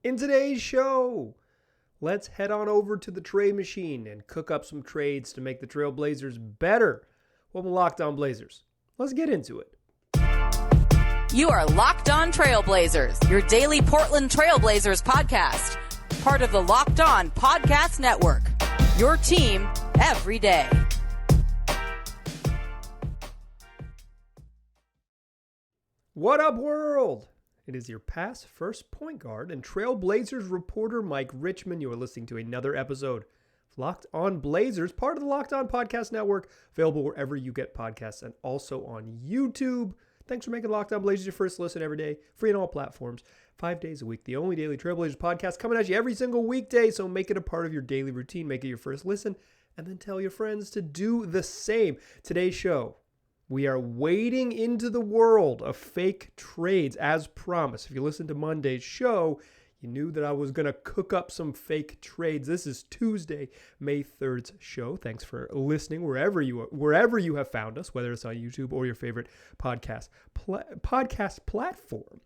In today's show, let's head on over to the trade machine and cook up some trades to make the Trailblazers better. Welcome to Locked On Blazers. Let's get into it. You are Locked On Trailblazers, your daily Portland Trailblazers podcast. Part of the Locked On Podcast Network, your team every day. What up, world? It is your past first point guard and Trailblazers reporter Mike Richmond. You are listening to another episode of Locked On Blazers, part of the Locked On Podcast Network, available wherever you get podcasts and also on YouTube. Thanks for making Locked On Blazers your first listen every day, free on all platforms, 5 days a week. The only daily Trailblazers podcast coming at you every single weekday, so make it a part of your daily routine, make it your first listen, and then tell your friends to do the same. Today's show, we are wading into the world of fake trades as promised. If you listened to Monday's show, you knew that I was going to cook up some fake trades. This is Tuesday, May 3rd's show. Thanks for listening wherever you have found us, whether it's on YouTube or your favorite podcast platform.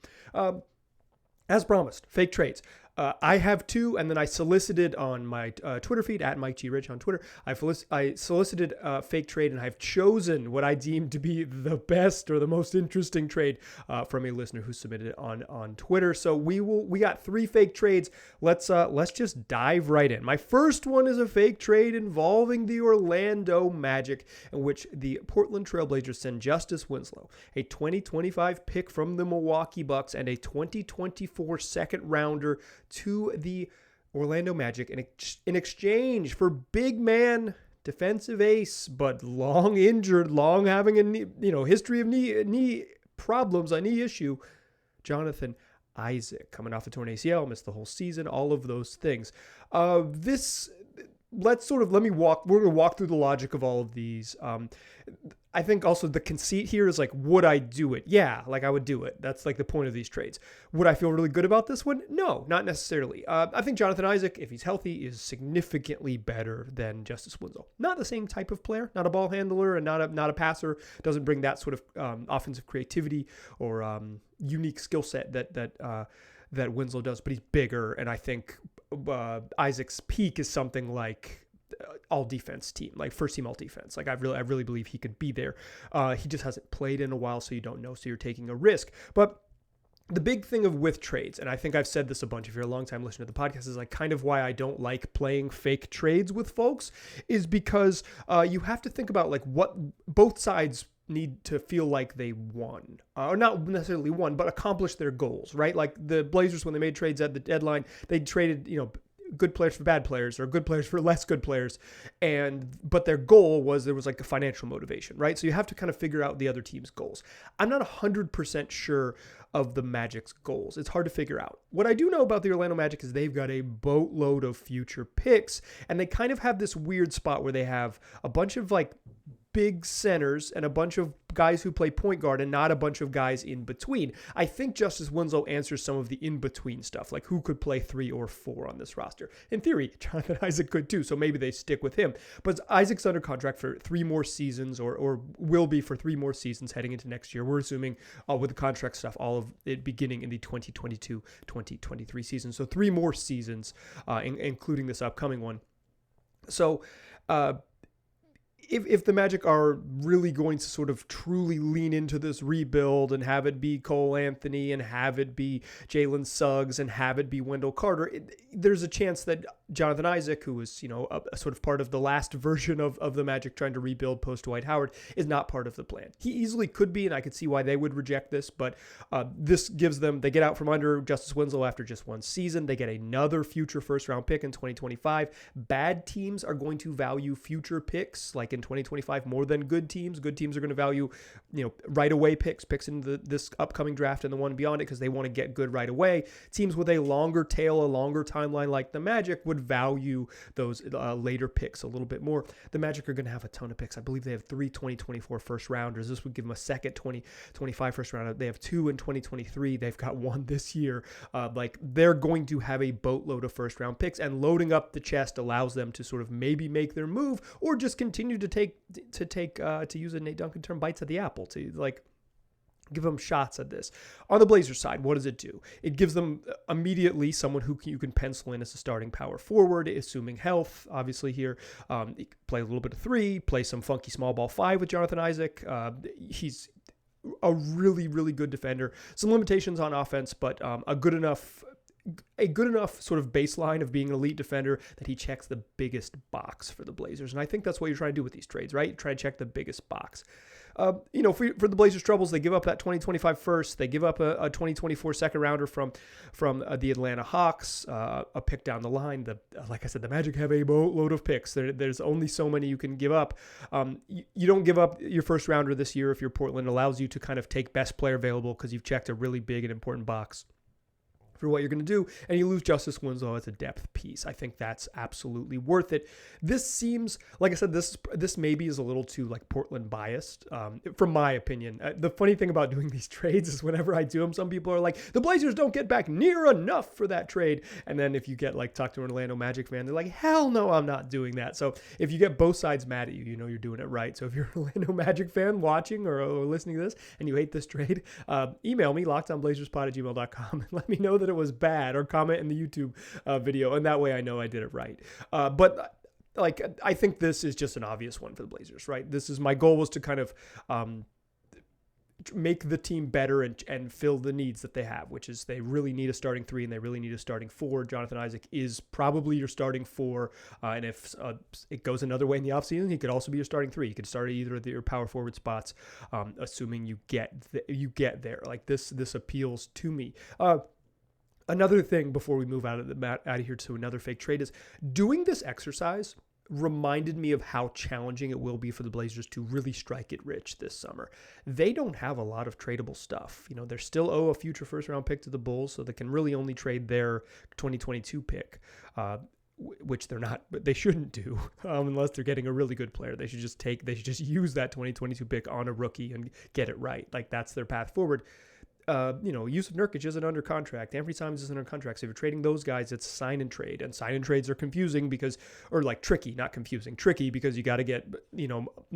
As promised, fake trades. I have two, and then I solicited on my Twitter feed, at Mike G. Rich on Twitter. I solicited a fake trade, and I've chosen what I deem to be the best or the most interesting trade from a listener who submitted it on Twitter. So we got three fake trades. Let's just dive right in. My first one is a fake trade involving the Orlando Magic, in which the Portland Trailblazers send Justise Winslow, a 2025 pick from the Milwaukee Bucks, and a 2024 second rounder to the Orlando Magic in exchange for big man, defensive ace, but long injured, long having a history of knee problems, a knee issue, Jonathan Isaac, coming off the torn ACL, missed the whole season, all of those things. We're going to walk through the logic of all of these. I think also the conceit here is like, would I do it? Yeah, like I would do it. That's like the point of these trades. Would I feel really good about this one? No, not necessarily. I think Jonathan Isaac, if he's healthy, is significantly better than Justise Winslow. Not the same type of player, not a ball handler and not a passer. Doesn't bring that sort of offensive creativity or unique skill set that Winslow does, but he's bigger, and I think Isaac's peak is something like all defense team, like first team all defense. Like I really believe he could be there. He just hasn't played in a while, so you don't know, so you're taking a risk. But the big thing with trades, and I think I've said this a bunch if you're a long time listener to the podcast, is like kind of why I don't like playing fake trades with folks, is because you have to think about like what both sides need to feel like they won, or not necessarily won, but accomplished their goals, right? Like the Blazers, when they made trades at the deadline, they traded, good players for bad players or good players for less good players. But their goal was, there was like a financial motivation, right? So you have to kind of figure out the other team's goals. I'm not 100% sure of the Magic's goals. It's hard to figure out. What I do know about the Orlando Magic is they've got a boatload of future picks, and they kind of have this weird spot where they have a bunch of like big centers and a bunch of guys who play point guard and not a bunch of guys in between. I think Justise Winslow answers some of the in-between stuff, like who could play 3 or 4 on this roster. In theory, Jonathan Isaac could too, so maybe they stick with him. But Isaac's under contract for 3 more seasons, or will be for 3 more seasons heading into next year. We're assuming with the contract stuff, all of it beginning in the 2022-2023 season. So 3 more seasons, including this upcoming one. So, If the Magic are really going to sort of truly lean into this rebuild and have it be Cole Anthony and have it be Jalen Suggs and have it be Wendell Carter, there's a chance that Jonathan Isaac, who was, a sort of part of the last version of the Magic trying to rebuild post Dwight Howard, is not part of the plan. He easily could be, and I could see why they would reject this, but this gives them, they get out from under Justise Winslow after just 1 season. They get another future first round pick in 2025. Bad teams are going to value future picks, like in 2025, more than good teams. Good teams are going to value, right away picks in this upcoming draft and the one beyond it, because they want to get good right away. Teams with a longer tail, a longer timeline like the Magic would value those later picks a little bit more. The Magic are going to have a ton of picks. I believe they have 3 2024 first rounders. This would give them a second 2025 first rounder. They have 2 in 2023. They've got 1 this year. They're going to have a boatload of first round picks, and loading up the chest allows them to sort of maybe make their move, or just continue to use a Nate Duncan term, bites at the apple, to like give them shots at this. On the Blazers side, what does it do? It gives them immediately someone who you can pencil in as a starting power forward, assuming health, obviously here. Play a little bit of 3, play some funky small ball 5 with Jonathan Isaac. He's a really, really good defender. Some limitations on offense, but a good enough sort of baseline of being an elite defender that he checks the biggest box for the Blazers. And I think that's what you're trying to do with these trades, right? Try to check the biggest box. For the Blazers' troubles, they give up that 2025 first. They give up a 2024 second rounder from the Atlanta Hawks, a pick down the line. Like I said, the Magic have a boatload of picks. There's only so many you can give up. You don't give up your first rounder this year if you're Portland. It allows you to kind of take best player available because you've checked a really big and important box for what you're going to do, and you lose Justise Winslow as a depth piece. I think that's absolutely worth it. This seems, like I said, this maybe is a little too like Portland biased, from my opinion. The funny thing about doing these trades is whenever I do them, some people are like, the Blazers don't get back near enough for that trade. And then if you get like talk to an Orlando Magic fan, they're like, hell no, I'm not doing that. So if you get both sides mad at you, you know you're doing it right. So if you're an Orlando Magic fan watching or listening to this and you hate this trade, email me, lockedonblazerspod@gmail.com, and let me know that it was bad, or comment in the YouTube video, and that way I know I did it right. But I think this is just an obvious one for the Blazers, right? My goal was to kind of make the team better and fill the needs that they have, which is they really need a starting 3 and they really need a starting 4. Jonathan Isaac is probably your starting 4, and if it goes another way in the offseason, he could also be your starting 3. You could start at either of your power forward spots, assuming you get there. Like this appeals to me. Another thing before we move out of here to another fake trade is doing this exercise reminded me of how challenging it will be for the Blazers to really strike it rich this summer. They don't have a lot of tradable stuff. They still owe a future first round pick to the Bulls, so they can really only trade their 2022 pick, which they're not, but they shouldn't do unless they're getting a really good player. They should just use that 2022 pick on a rookie and get it right. Like that's their path forward. Yusuf Nurkic isn't under contract. Anfernee Simons isn't under contract. So if you're trading those guys, it's sign and trade. And sign and trades are confusing tricky, not confusing, tricky because you got to get,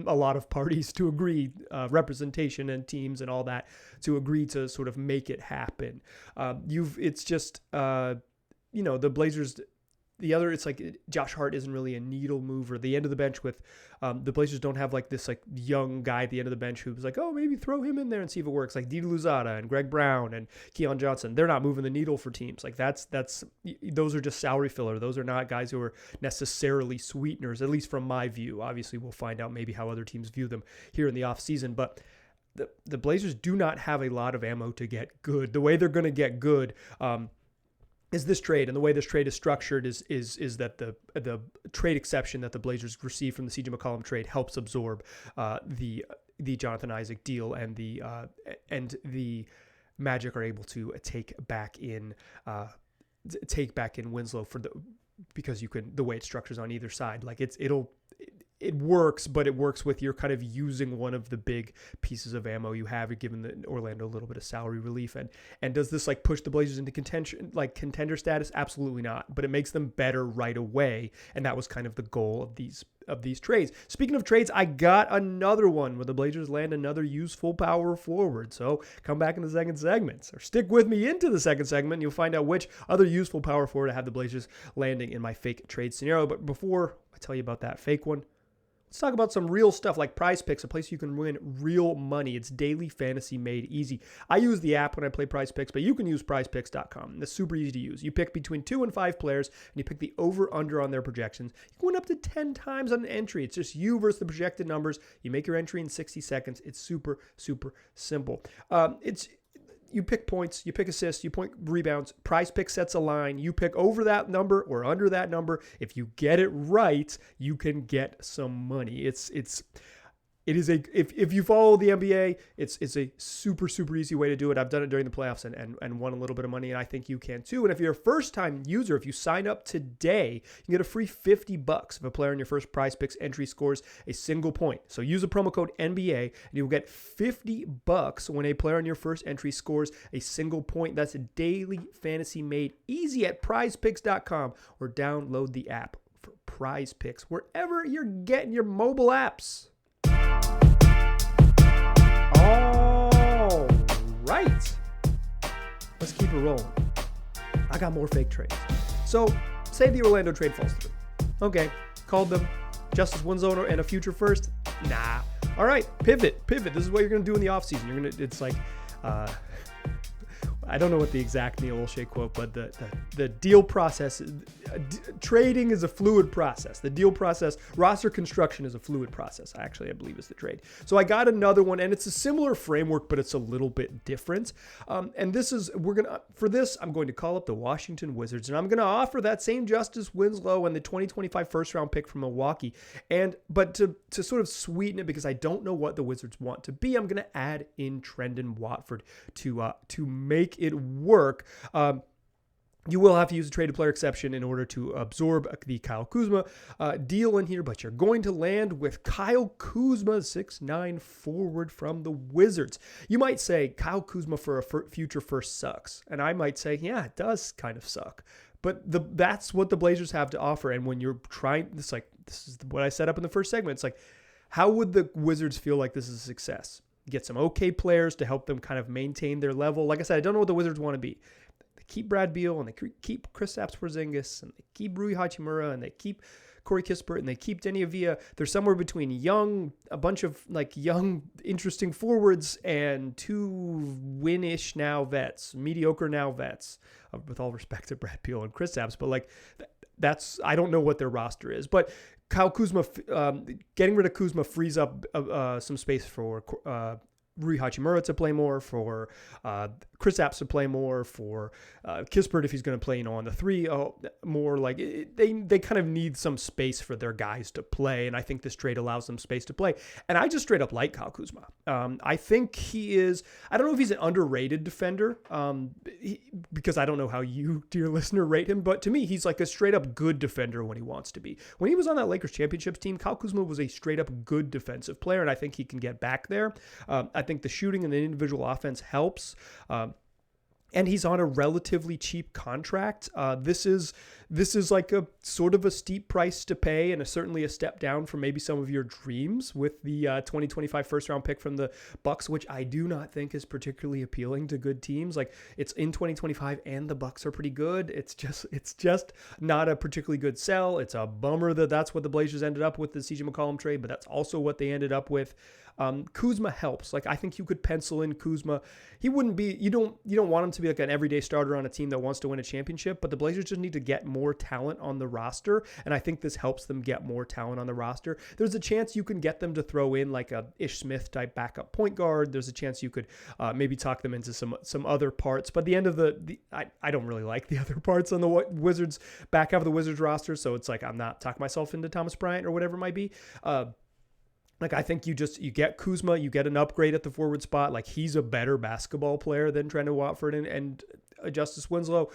a lot of parties to agree, representation and teams and all that to agree to sort of make it happen. The Blazers. It's like Josh Hart isn't really a needle mover. The end of the bench with the Blazers don't have like this like young guy at the end of the bench who's like, oh, maybe throw him in there and see if it works. Like Didi Louzada and Greg Brown and Keon Johnson. They're not moving the needle for teams. Like those are just salary filler. Those are not guys who are necessarily sweeteners, at least from my view. Obviously, we'll find out maybe how other teams view them here in the offseason. But the Blazers do not have a lot of ammo to get good. The way they're going to get good is this trade, and the way this trade is structured is that the trade exception that the Blazers received from the CJ McCollum trade helps absorb the Jonathan Isaac deal, and the Magic are able to take back in Winslow because you can, the way it structures on either side, like it works, but it works with you're kind of using one of the big pieces of ammo you have. You're giving the Orlando a little bit of salary relief. And does this like push the Blazers into contender status? Absolutely not. But it makes them better right away. And that was kind of the goal of these trades. Speaking of trades, I got another one where the Blazers land another useful power forward. So come back in the second segment, or stick with me into the second segment, and you'll find out which other useful power forward I have the Blazers landing in my fake trade scenario. But before I tell you about that fake one, let's talk about some real stuff like PrizePicks, a place you can win real money. It's daily fantasy made easy. I use the app when I play PrizePicks, but you can use PrizePicks.com. It's super easy to use. You pick between 2 and 5 players, and you pick the over-under on their projections. You can win up to 10 times on an entry. It's just you versus the projected numbers. You make your entry in 60 seconds. It's super, super simple. You pick points, you pick assists, you pick rebounds. PrizePicks sets a line. You pick over that number or under that number. If you get it right, you can get some money. If you follow the NBA, it's a super, super easy way to do it. I've done it during the playoffs and won a little bit of money, and I think you can too. And if you're a first-time user, if you sign up today, you can get a free $50 if a player in your first PrizePicks entry scores a single point. So use the promo code NBA, and you'll get $50 when a player in your first entry scores a single point. That's a daily fantasy made easy at PrizePicks.com, or download the app for PrizePicks wherever you're getting your mobile apps. All right. Let's keep it rolling. I got more fake trades. So, say the Orlando trade falls through. Okay, called them. Justise Winslow and a future first? Nah. All right, pivot. This is what you're going to do in the offseason. It's like, I don't know what the exact Neil Olshey quote, but the deal process, trading is a fluid process. The deal process, roster construction is a fluid process, I believe is the trade. So I got another one, and it's a similar framework, but it's a little bit different. And this is, I'm going to call up the Washington Wizards, and I'm going to offer that same Justise Winslow and the 2025 first round pick from Milwaukee. But to sort of sweeten it, because I don't know what the Wizards want to be, I'm going to add in Trendon Watford to make it work. You will have to use a traded player exception in order to absorb the Kyle Kuzma deal in here, but you're going to land with Kyle Kuzma, 6'9" forward from the Wizards. You might say Kyle Kuzma for a future first sucks, and I might say, yeah, it does kind of suck. But that's what the Blazers have to offer, and when you're trying, this is what I set up in the first segment. It's like, how would the Wizards feel like this is a success? Get some okay players to help them kind of maintain their level. Like I said, I don't know what the Wizards want to be. They keep Brad Beal, and they keep Kristaps Porzingis, and they keep Rui Hachimura, and they keep Corey Kispert, and they keep Denny Avila. They're somewhere between a bunch of young, interesting forwards and two win-ish now vets, mediocre now vets, with all respect to Brad Beal and Kristaps. But that's, I don't know what their roster is. But Kyle Kuzma, getting rid of Kuzma frees up some space for Rui Hachimura to play more, for Kristaps to play more, for Kispert if he's going to play on the three more. They kind of need some space for their guys to play, and I think this trade allows them space to play. And I just straight up like Kyle Kuzma. I think he is, I don't know if he's an underrated defender, because I don't know how you, dear listener, rate him, but to me, he's like a straight up good defender when he wants to be. When he was on that Lakers championships team, Kyle Kuzma was a straight up good defensive player, and I think he can get back there. I think the shooting and the individual offense helps. And he's on a relatively cheap contract. This is like a sort of a steep price to pay, and certainly a step down from maybe some of your dreams with the 2025 first round pick from the Bucks, which I do not think is particularly appealing to good teams. Like, it's in 2025, and the Bucks are pretty good. It's just not a particularly good sell. It's a bummer that's what the Blazers ended up with the CJ McCollum trade, but that's also what they ended up with. Kuzma helps. I think you could pencil in Kuzma. He wouldn't be, you don't want him to be like an everyday starter on a team that wants to win a championship, but the Blazers just need to get more talent on the roster, and I think this helps them get more talent on the roster. There's a chance you can get them to throw in like a Ish Smith type backup point guard. There's a chance you could maybe talk them into some other parts, but at the end of I don't really like the other parts on the Wizards, back half of the Wizards roster, so it's like I'm not talking myself into Thomas Bryant or whatever it might be. I think you get Kuzma, you get an upgrade at the forward spot. He's a better basketball player than Trendon Watford and Justise Winslow.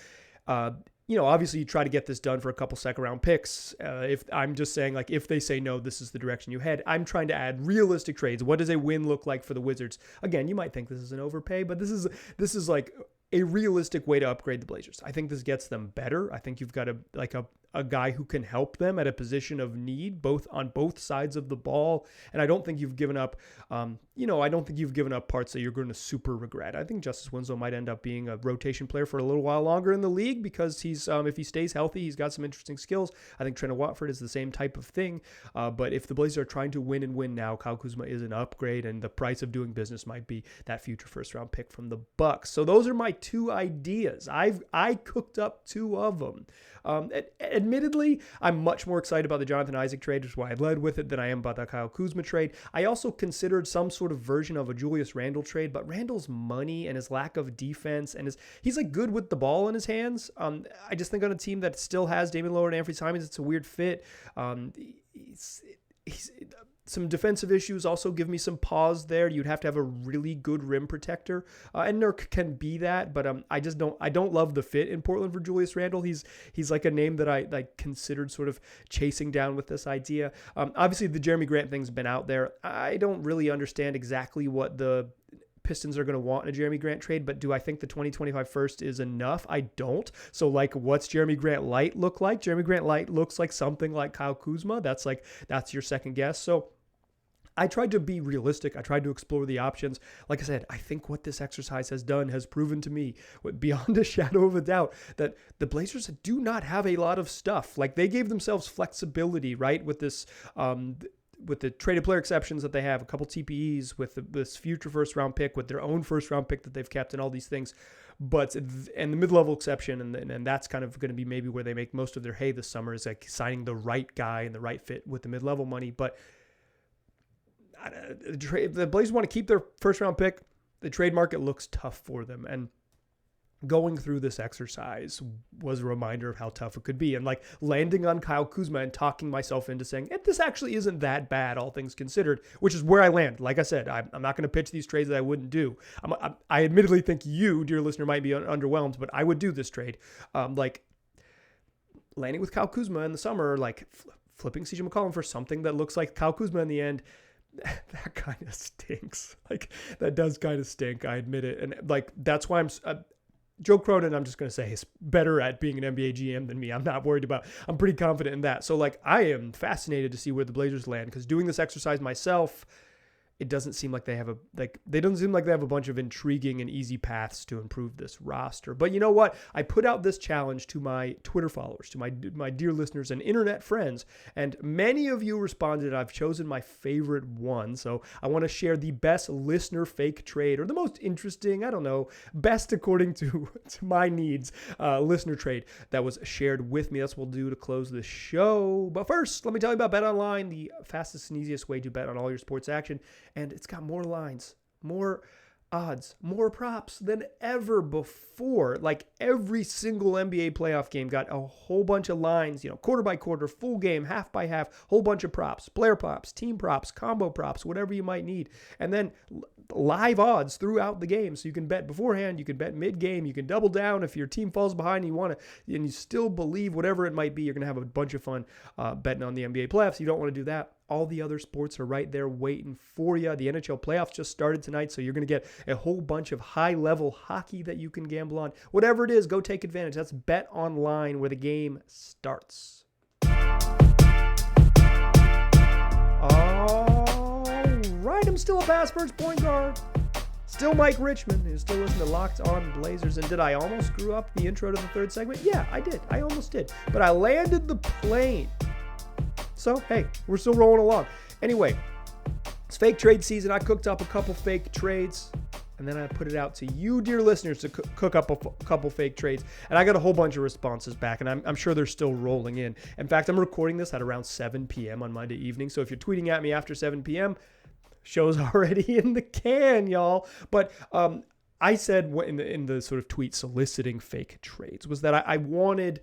Obviously you try to get this done for a couple second round picks. If I'm just saying, if they say no, this is the direction you head. I'm trying to add realistic trades. What does a win look like for the Wizards? Again, you might think this is an overpay, but this is like a realistic way to upgrade the Blazers. I think this gets them better. I think you've got a guy who can help them at a position of need, on both sides of the ball. And I don't think you've given up, parts that you're going to super regret. I think Justise Winslow might end up being a rotation player for a little while longer in the league, because he's, if he stays healthy, he's got some interesting skills. I think Trendon Watford is the same type of thing. But if the Blazers are trying to win and win now, Kyle Kuzma is an upgrade, and the price of doing business might be that future first round pick from the Bucks. So those are my two ideas. I cooked up two of them. Admittedly, I'm much more excited about the Jonathan Isaac trade, which is why I led with it, than I am about the Kyle Kuzma trade. I also considered some sort of version of a Julius Randle trade, but Randle's money and his lack of defense, and he's good with the ball in his hands. I just think on a team that still has Damian Lillard and Anfernee Simons, it's a weird fit. Some defensive issues also give me some pause there. You'd have to have a really good rim protector, and Nurk can be that, but I don't love the fit in Portland for Julius Randle. He's like a name that I considered sort of chasing down with this idea. Obviously, the Jeremy Grant thing's been out there. I don't really understand exactly what the Pistons are going to want in a Jeremy Grant trade, but do I think the 2025 first is enough? I don't. So what's Jeremy Grant light look like? Jeremy Grant light looks like something like Kyle Kuzma. That's your second guess. So I tried to be realistic. I tried to explore the options. Like I said, I think what this exercise has done has proven to me, beyond a shadow of a doubt, that the Blazers do not have a lot of stuff. Like, they gave themselves flexibility, right, with this, with the traded player exceptions that they have, a couple TPEs, with this future first round pick, with their own first round pick that they've kept, and all these things. But, and the mid-level exception, and that's kind of going to be maybe where they make most of their hay this summer, is like signing the right guy and the right fit with the mid-level money. But the Blazers want to keep their first round pick. The trade market looks tough for them. And going through this exercise was a reminder of how tough it could be. And like landing on Kyle Kuzma and talking myself into saying, this actually isn't that bad, all things considered, which is where I land. Like I said, I'm not going to pitch these trades that I wouldn't do. I admittedly think you, dear listener, might be underwhelmed, but I would do this trade. Like landing with Kyle Kuzma in the summer, like flipping CJ McCollum for something that looks like Kyle Kuzma in the end. That kind of stinks. Like, that does kind of stink. I admit it. And like, that's why Joe Cronin, I'm just going to say, is better at being an NBA GM than me. I'm not worried about, I'm pretty confident in that. So like, I am fascinated to see where the Blazers land, because doing this exercise myself, it doesn't seem like they have they don't seem like they have a bunch of intriguing and easy paths to improve this roster. But you know what? I put out this challenge to my Twitter followers, to my dear listeners and internet friends, and many of you responded. I've chosen my favorite one. So I want to share the best listener fake trade, or the most interesting, I don't know, best according to my needs, listener trade that was shared with me. That's what we'll do to close the show. But first, let me tell you about BetOnline, the fastest and easiest way to bet on all your sports action. And it's got more lines, more odds, more props than ever before. Like, every single NBA playoff game got a whole bunch of lines, quarter by quarter, full game, half by half, whole bunch of props, player props, team props, combo props, whatever you might need. And then live odds throughout the game. So you can bet beforehand, you can bet mid-game, you can double down if your team falls behind and you still believe whatever it might be. You're going to have a bunch of fun betting on the NBA playoffs. You don't want to do that. All the other sports are right there waiting for you. The NHL playoffs just started tonight, so you're going to get a whole bunch of high-level hockey that you can gamble on. Whatever it is, go take advantage. That's BetOnline, where the game starts. All right, I'm still a pass first point guard. Still Mike Richmond, who's still listening to Locked On Blazers. And did I almost screw up the intro to the third segment? Yeah, I did. I almost did. But I landed the plane. So, hey, we're still rolling along. Anyway, it's fake trade season. I cooked up a couple fake trades, and then I put it out to you, dear listeners, to cook up a couple fake trades. And I got a whole bunch of responses back, and I'm sure they're still rolling in. In fact, I'm recording this at around 7 p.m. on Monday evening. So if you're tweeting at me after 7 p.m., show's already in the can, y'all. But I said in the sort of tweet soliciting fake trades was that I wanted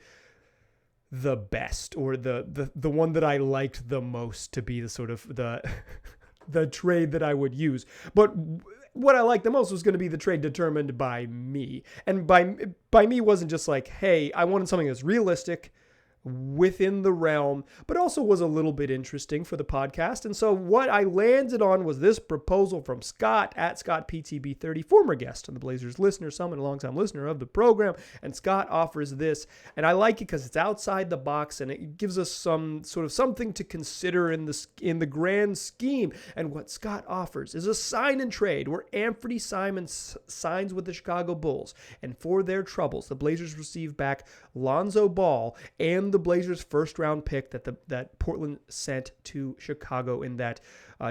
the best, or the one that I liked the most, to be the sort of the trade that I would use. But what I liked the most was going to be the trade determined by me. And by me wasn't just like, hey, I wanted something that's realistic, within the realm, but also was a little bit interesting for the podcast. And so what I landed on was this proposal from Scott at ScottPTB30, former guest on the Blazers listener, someone a longtime listener of the program. And Scott offers this, and I like it because it's outside the box and it gives us some sort of something to consider in the grand scheme. And what Scott offers is a sign and trade where Anfernee Simons signs with the Chicago Bulls, and for their troubles, the Blazers receive back Lonzo Ball and the Blazers' first-round pick that Portland sent to Chicago in that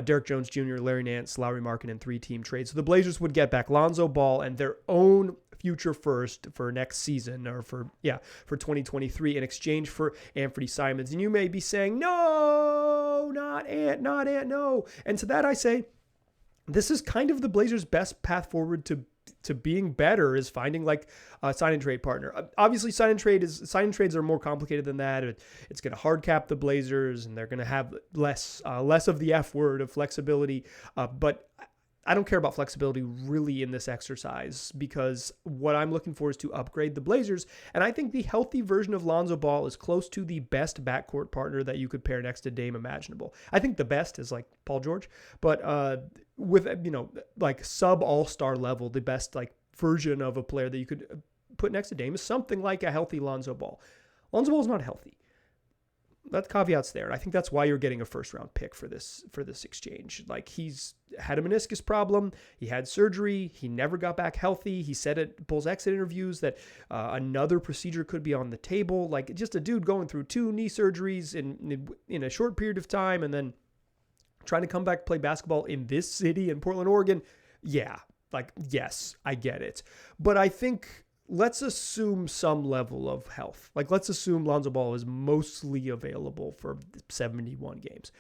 Derek Jones Jr., Larry Nance, Lauri Markkanen 3-team trade. So the Blazers would get back Lonzo Ball and their own future first for next season, or for 2023, in exchange for Anfernee Simons. And you may be saying, no, not Ant, no. And to that I say, this is kind of the Blazers' best path forward to being better, is finding like a sign and trade partner. Obviously, sign and trades are more complicated than that. It's going to hard cap the Blazers, and they're going to have less of the F word of flexibility. But I don't care about flexibility really in this exercise, because what I'm looking for is to upgrade the Blazers. And I think the healthy version of Lonzo Ball is close to the best backcourt partner that you could pair next to Dame imaginable. I think the best is like Paul George, but with, like sub all-star level, the best like version of a player that you could put next to Dame is something like a healthy Lonzo Ball. Lonzo Ball is not healthy. that caveat's there. And I think that's why you're getting a first round pick for this exchange. Like, he's had a meniscus problem. He had surgery. He never got back healthy. He said at Bulls exit interviews that another procedure could be on the table. Like, just a dude going through 2 knee surgeries in a short period of time, and then trying to come back, play basketball in this city in Portland, Oregon. Yeah. Like, yes, I get it. But I think let's assume some level of health. Like, let's assume Lonzo Ball is mostly available for 71 games.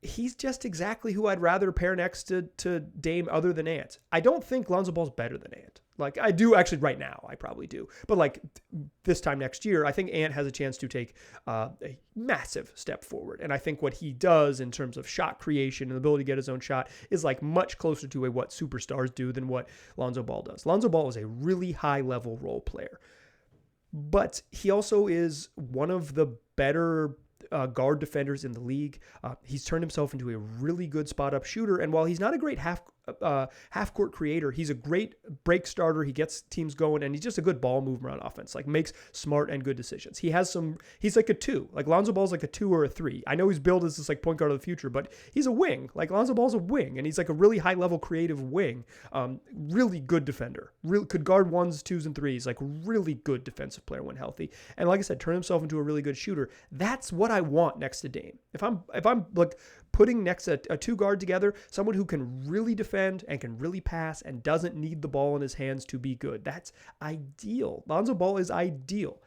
He's just exactly who I'd rather pair next to Dame other than Ant. I don't think Lonzo Ball's better than Ant. Like, I do actually right now, I probably do. But like this time next year, I think Ant has a chance to take a massive step forward. And I think what he does in terms of shot creation and the ability to get his own shot is like much closer to what superstars do than what Lonzo Ball does. Lonzo Ball is a really high level role player, but he also is one of the better guard defenders in the league. He's turned himself into a really good spot up shooter. And while he's not a great half court creator, he's a great break starter. He gets teams going, and he's just a good ball mover on offense, like makes smart and good decisions. He's like a 2, like Lonzo Ball's like a 2 or a 3. I know he's billed as this like point guard of the future, but he's a wing. Like, Lonzo Ball's a wing, and he's like a really high level creative wing. Really good defender, could guard 1s, 2s, and 3s, like really good defensive player when healthy. And like I said, turn himself into a really good shooter. That's what I want next to Dame. If I'm like putting next a 2 guard together, someone who can really defend and can really pass and doesn't need the ball in his hands to be good. That's ideal. Lonzo Ball is ideal.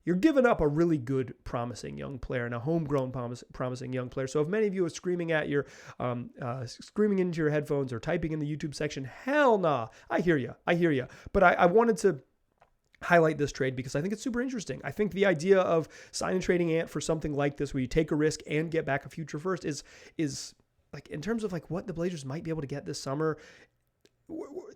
You're giving up a really good, promising young player and a homegrown promising young player. So if many of you are screaming at your, screaming into your headphones or typing in the YouTube section, hell nah, I hear you. But I wanted to highlight this trade because I think it's super interesting. I think the idea of signing and trading Ant for something like this, where you take a risk and get back a future first, is like, in terms of like what the Blazers might be able to get this summer,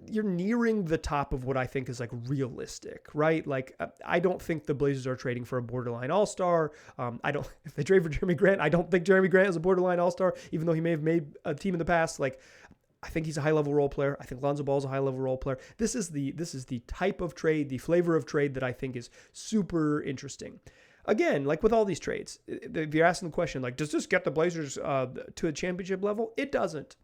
you're nearing the top of what I think is like realistic, right? Like, I don't think the Blazers are trading for a borderline all-star. If they trade for Jeremy Grant, I don't think Jeremy Grant is a borderline all-star, even though he may have made a team in the past. Like, I think he's a high-level role player. I think Lonzo Ball is a high-level role player. This is the type of trade, the flavor of trade that I think is super interesting. Again, like with all these trades, if you're asking the question, like, does this get the Blazers to a championship level? It doesn't.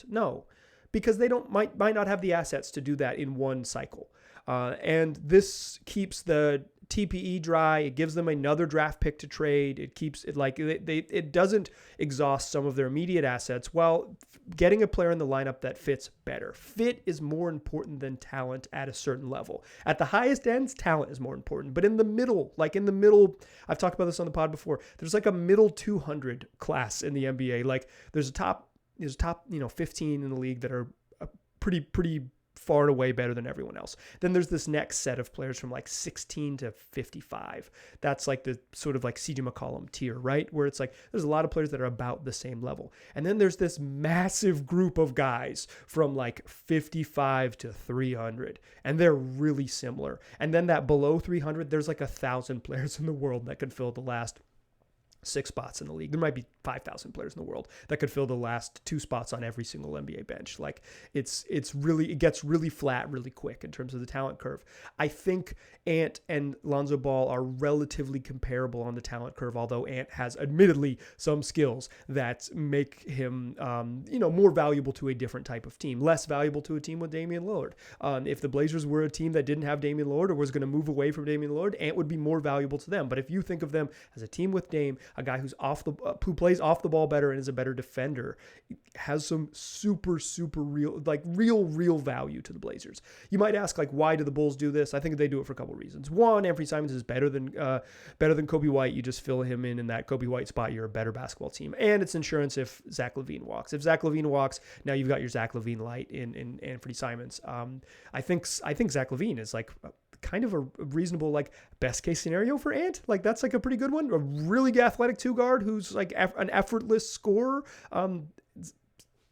No, because they might not have the assets to do that in one cycle. And this keeps the TPE dry. It gives them another draft pick to trade. It keeps it like it doesn't exhaust some of their immediate assets while getting a player in the lineup that fits better. Fit is more important than talent at a certain level. At the highest ends, talent is more important. But in the middle, I've talked about this on the pod before. There's like a middle 200 class in the NBA. Like, there's top 15 in the league that are pretty far and away better than everyone else. Then there's this next set of players from like 16 to 55. That's like the sort of like CJ McCollum tier, right? Where it's like, there's a lot of players that are about the same level. And then there's this massive group of guys from like 55 to 300. And they're really similar. And then that below 300, there's like 1,000 players in the world that could fill the last 6 spots in the league. There might be 5,000 players in the world that could fill the last 2 spots on every single NBA bench. Like, it gets really flat really quick in terms of the talent curve. I think Ant and Lonzo Ball are relatively comparable on the talent curve, although Ant has admittedly some skills that make him, more valuable to a different type of team, less valuable to a team with Damian Lillard. If the Blazers were a team that didn't have Damian Lillard or was going to move away from Damian Lillard, Ant would be more valuable to them. But if you think of them as a team with Dame, a guy who plays off the ball better and is a better defender, has some super real value to the Blazers. You might ask, like, why do the Bulls do this? I think they do it for a couple of reasons. One, Anfernee Simons is better than Kobe White. You just fill him in that Kobe White spot. You're a better basketball team, and it's insurance if Zach LaVine walks. If Zach LaVine walks, now you've got your Zach LaVine light in Anfernee Simons. I think Zach LaVine is like kind of a reasonable, like, best case scenario for Ant. Like, that's like a pretty good one. A really athletic 2 guard who's like an effortless scorer.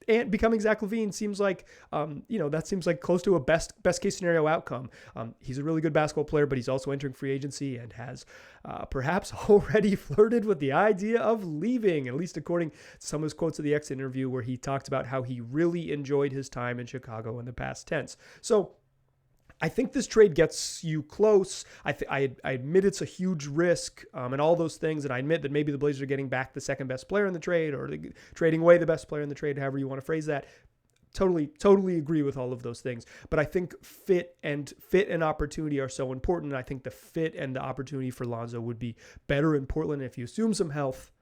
Ant becoming Zach LaVine seems like, that seems like close to a best case scenario outcome. He's a really good basketball player, but he's also entering free agency and has perhaps already flirted with the idea of leaving, at least according to some of his quotes of the exit interview, where he talked about how he really enjoyed his time in Chicago in the past tense. So I think this trade gets you close. I admit it's a huge risk and all those things. And I admit that maybe the Blazers are getting back the second best player in the trade or trading away the best player in the trade, however you want to phrase that. Totally agree with all of those things. But I think fit and opportunity are so important. I think the fit and the opportunity for Lonzo would be better in Portland. If you assume some health,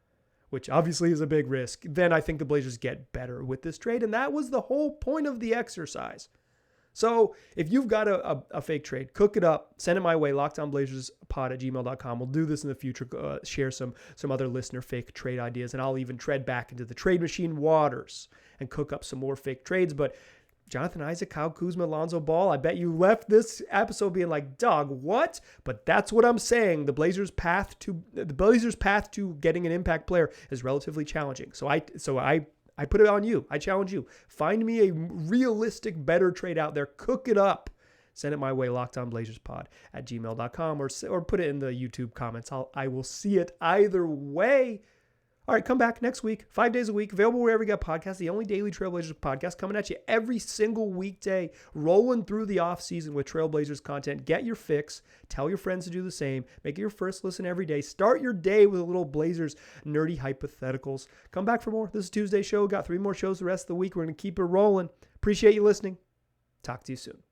which obviously is a big risk, then I think the Blazers get better with this trade. And that was the whole point of the exercise. So if you've got a fake trade, cook it up, send it my way, lockdownblazerspod@gmail.com. We'll do this in the future, share some other listener fake trade ideas, and I'll even tread back into the trade machine waters and cook up some more fake trades. But Jonathan Isaac, Kyle Kuzma, Lonzo Ball, I bet you left this episode being like, dog, what? But that's what I'm saying. The Blazers' path to getting an impact player is relatively challenging. So I put it on you. I challenge you. Find me a realistic, better trade out there. Cook it up. Send it my way, lockdownblazerspod@gmail.com, or put it in the YouTube comments. I will see it either way. All right, come back next week, 5 days a week, available wherever you get podcasts. The only daily Trailblazers podcast coming at you every single weekday, rolling through the off season with Trailblazers content. Get your fix. Tell your friends to do the same. Make it your first listen every day. Start your day with a little Blazers nerdy hypotheticals. Come back for more. This is Tuesday's show. Got 3 more shows the rest of the week. We're going to keep it rolling. Appreciate you listening. Talk to you soon.